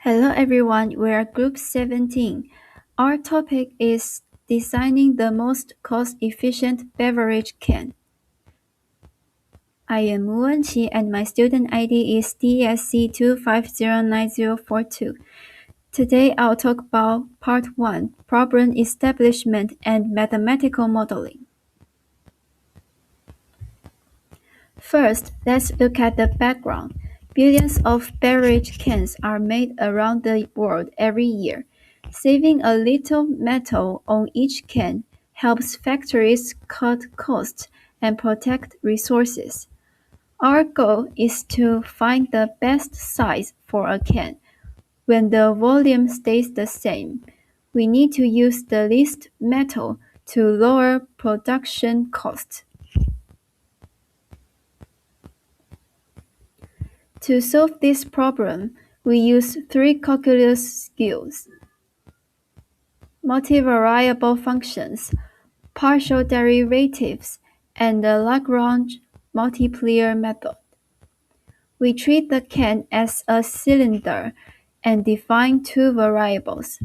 Hello everyone, we're Group 17. Our topic is designing the most cost-efficient beverage can. I am Mu Wenqi and my student ID is DSC2509042. Today I'll talk about Part 1, Problem Establishment and Mathematical Modeling. First, let's look at the background. Billions of beverage cans are made around the world every year. Saving a little metal on each can helps factories cut costs and protect resources. Our goal is to find the best size for a can. When the volume stays the same, we need to use the least metal to lower production costs. To solve this problem, we use three calculus skills: multivariable functions, partial derivatives, and the Lagrange multiplier method. We treat the can as a cylinder and define two variables.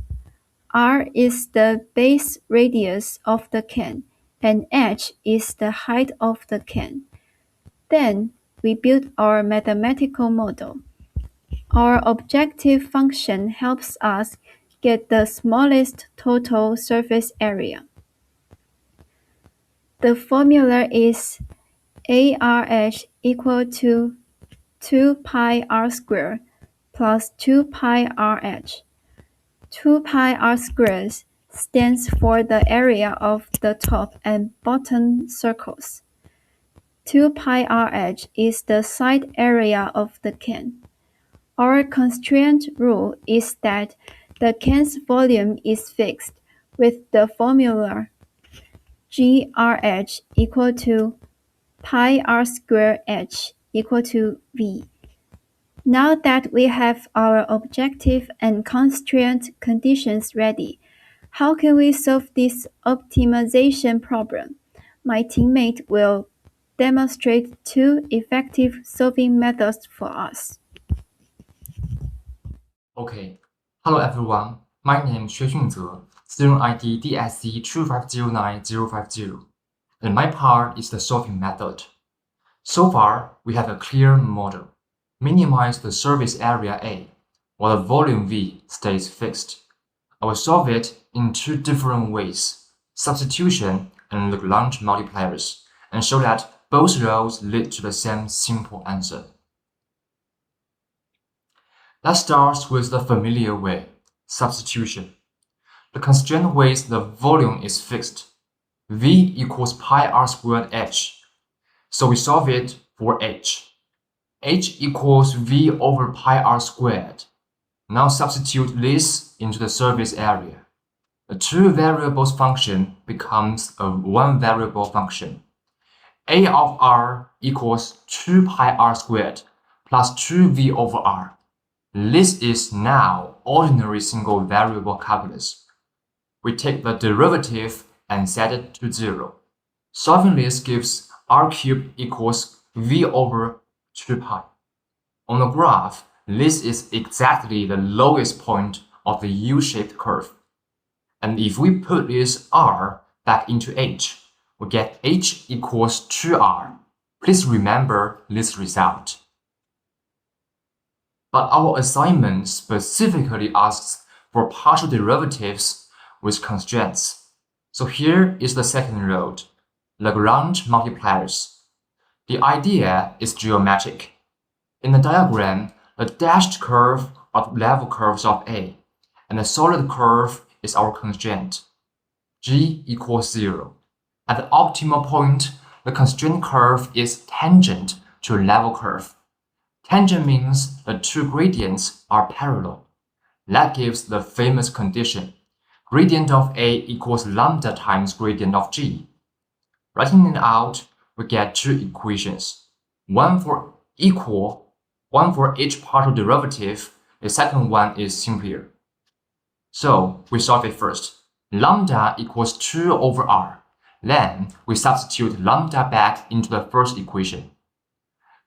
R is the base radius of the can, and h is the height of the can. Then, we build our mathematical model. Our objective function helps us get the smallest total surface area. The formula is ARH equal to 2 pi r squared plus 2 pi RH. 2 pi r squared stands for the area of the top and bottom circles. 2 pi RH is the side area of the can. Our constraint rule is that the can's volume is fixed with the formula GRH equal to pi r squared h equal to V. Now that we have our objective and constraint conditions ready, how can we solve this optimization problem? My teammate will demonstrate two effective solving methods for us. Okay, hello everyone. My name is Xue Xunze, student ID DSC2509050, and my part is the solving method. So far, we have a clear model. Minimize the surface area A, while the volume V stays fixed. I will solve it in two different ways, substitution and Lagrange multipliers, and show that both routes lead to the same simple answer. Let's start with the familiar way, substitution. The constraint with the volume is fixed. V equals pi r squared h. So we solve it for h. H equals V over pi r squared. Now substitute this into the surface area. The two variables function becomes a one variable function. A of r equals 2 pi r squared plus 2V over r. This is now ordinary single variable calculus. We take the derivative and set it to 0. Solving this gives r cubed equals v over 2 pi. On the graph, this is exactly the lowest point of the U-shaped curve. And if we put this r back into h, we get h equals 2r. Please remember this result. But our assignment specifically asks for partial derivatives with constraints. So here is the second road, Lagrange multipliers. The idea is geometric. In the diagram, the dashed curve are the level curves of A, and the solid curve is our constraint. G equals 0. At the optimal point, the constraint curve is tangent to a level curve. Tangent means the two gradients are parallel. That gives the famous condition. Gradient of A equals lambda times gradient of G. Writing it out, we get two equations. One for each partial derivative. The second one is simpler. So we solve it first. Lambda equals 2 over r. Then we substitute lambda back into the first equation.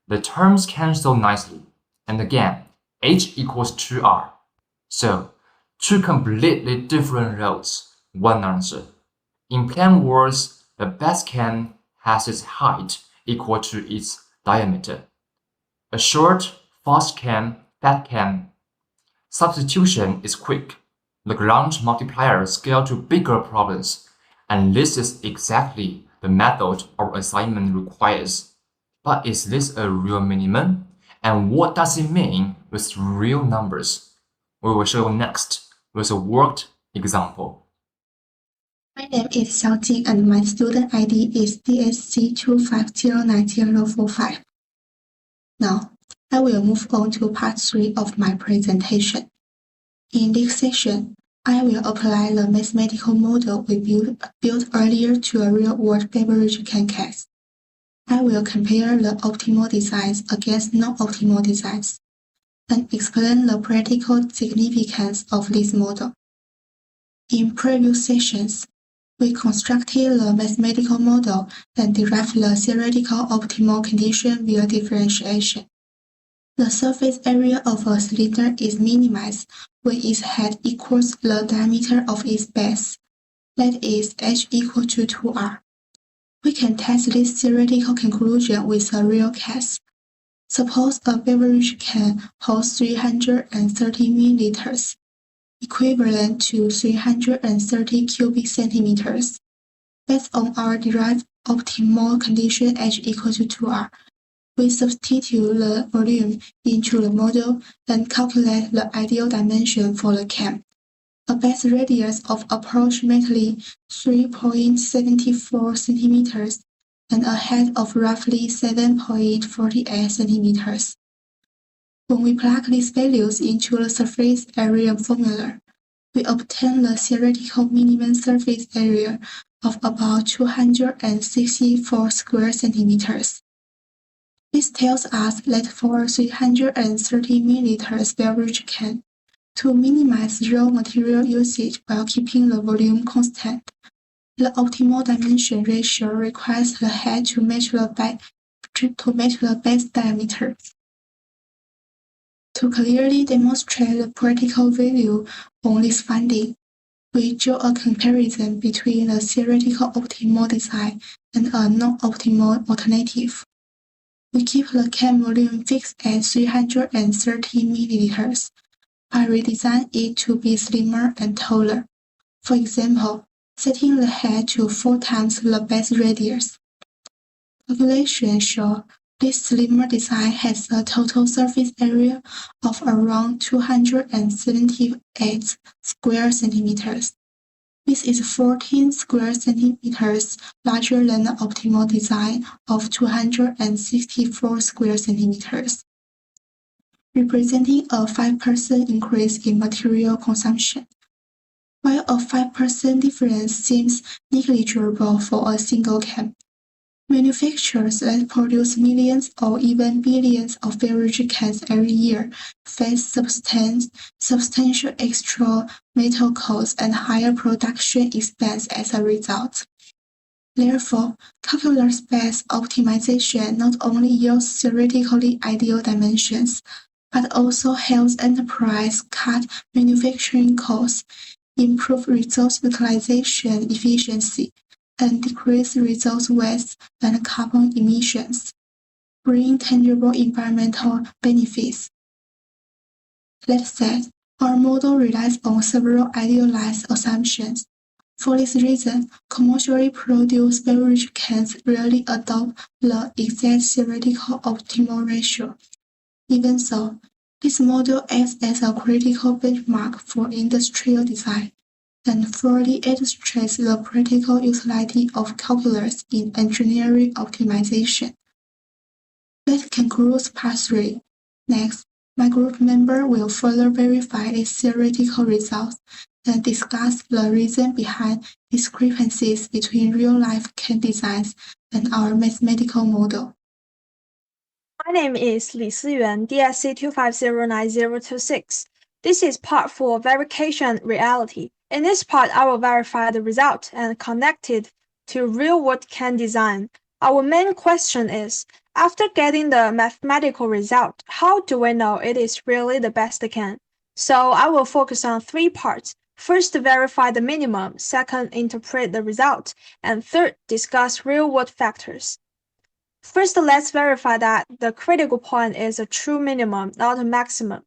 The terms cancel nicely, and again, h equals 2r. So, two completely different roads, one answer. In plain words, the best can has its height equal to its diameter. A short, fast can, fat can. Substitution is quick. Lagrange multipliers scale to bigger problems, and this is exactly the method our assignment requires. But is this a real minimum? And what does it mean with real numbers? We will show next with a worked example. My name is Xiaojing and my student ID is DSC25090045. Now, I will move on to part 3 of my presentation. In this session, I will apply the mathematical model we built earlier to a real-world beverage can case. I will compare the optimal designs against non-optimal designs and explain the practical significance of this model. In previous sessions, we constructed the mathematical model and derived the theoretical optimal condition via differentiation. The surface area of a cylinder is minimized when its head equals the diameter of its base, that is, h equal to 2r. We can test this theoretical conclusion with a real case. Suppose a beverage can holds 330 milliliters, equivalent to 330 cubic centimeters. Based on our derived optimal condition h equal to 2r, we substitute the volume into the model and calculate the ideal dimension for the can. A base radius of approximately 3.74 centimeters and a head of roughly 7.48 centimeters. When we plug these values into the surface area formula, we obtain the theoretical minimum surface area of about 264 square centimeters. This tells us that for a 330 milliliters beverage can, to minimize raw material usage while keeping the volume constant, the optimal dimension ratio requires the head to match the base diameter. To clearly demonstrate the practical value on this finding, we draw a comparison between the theoretical optimal design and a non-optimal alternative. We keep the can volume fixed at 330 milliliters, but redesign it to be slimmer and taller. For example, setting the head to 4 times the base radius. Calculations show this slimmer design has a total surface area of around 278 square centimeters. This is 14 square centimeters larger than the optimal design of 264 square centimeters, representing a 5% increase in material consumption. While a 5% difference seems negligible for a single can, manufacturers that produce millions or even billions of beverage cans every year face substantial extra metal costs and higher production expense as a result. Therefore, calculus-based optimization not only yields theoretically ideal dimensions, but also helps enterprise cut manufacturing costs, improve resource utilization efficiency, and decrease resource waste and carbon emissions, bringing tangible environmental benefits. That said, our model relies on several idealized assumptions. For this reason, commercially produced beverage cans rarely adopt the exact theoretical optimal ratio. Even so, this model acts as a critical benchmark for industrial design and fully illustrates the practical utility of calculus in engineering optimization. That concludes part 3. Next, my group member will further verify its theoretical results and discuss the reason behind discrepancies between real-life can designs and our mathematical model. My name is Li Siyuan, DSC25090026. This is part 4, verification reality. In this part, I will verify the result and connect it to real-world can design. Our main question is, after getting the mathematical result, how do we know it is really the best can? So I will focus on 3 parts. First, verify the minimum. Second, interpret the result. And third, discuss real-world factors. First, let's verify that the critical point is a true minimum, not a maximum.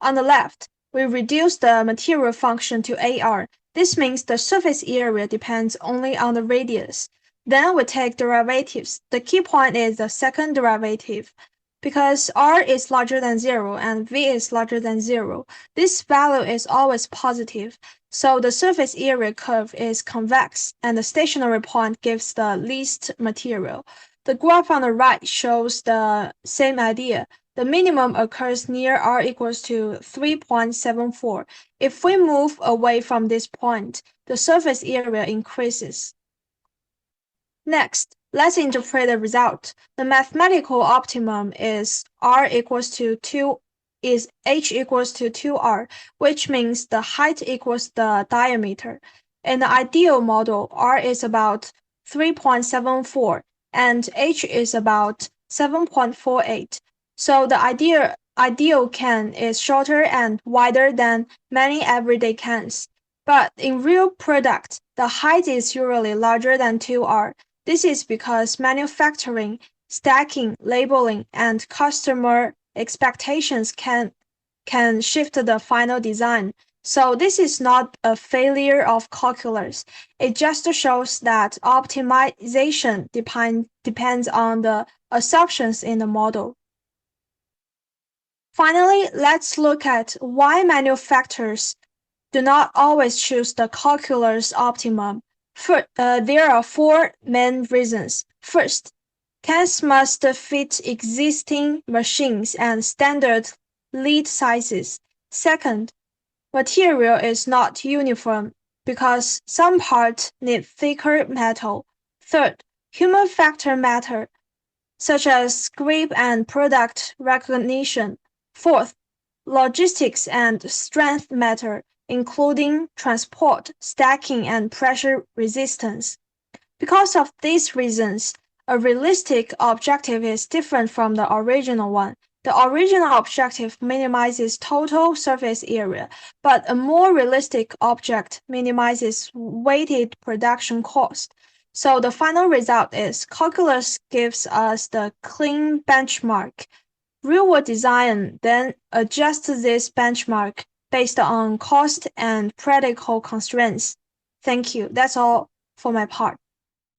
On the left, we reduce the material function to AR. This means the surface area depends only on the radius. Then we take derivatives. The key point is the second derivative. Because r is larger than 0 and v is larger than 0, this value is always positive. So the surface area curve is convex, and the stationary point gives the least material. The graph on the right shows the same idea. The minimum occurs near r equals to 3.74. If we move away from this point, the surface area increases. Next, let's interpret the result. The mathematical optimum is h equals to 2r, which means the height equals the diameter. In the ideal model, r is about 3.74 and h is about 7.48. So the ideal can is shorter and wider than many everyday cans. But in real product, the height is usually larger than 2r. This is because manufacturing, stacking, labeling, and customer expectations can shift the final design. So this is not a failure of calculus. It just shows that optimization depends on the assumptions in the model. Finally, let's look at why manufacturers do not always choose the calculus optimum. There are 4 main reasons. First, cans must fit existing machines and standard lead sizes. Second, material is not uniform because some parts need thicker metal. Third, human factor matter, such as grip and product recognition. Fourth, logistics and strength matter, including transport, stacking, and pressure resistance. Because of these reasons, a realistic objective is different from the original one. The original objective minimizes total surface area, but a more realistic object minimizes weighted production cost. So the final result is calculus gives us the clean benchmark. Real-world design then adjusts this benchmark based on cost and practical constraints. Thank you. That's all for my part.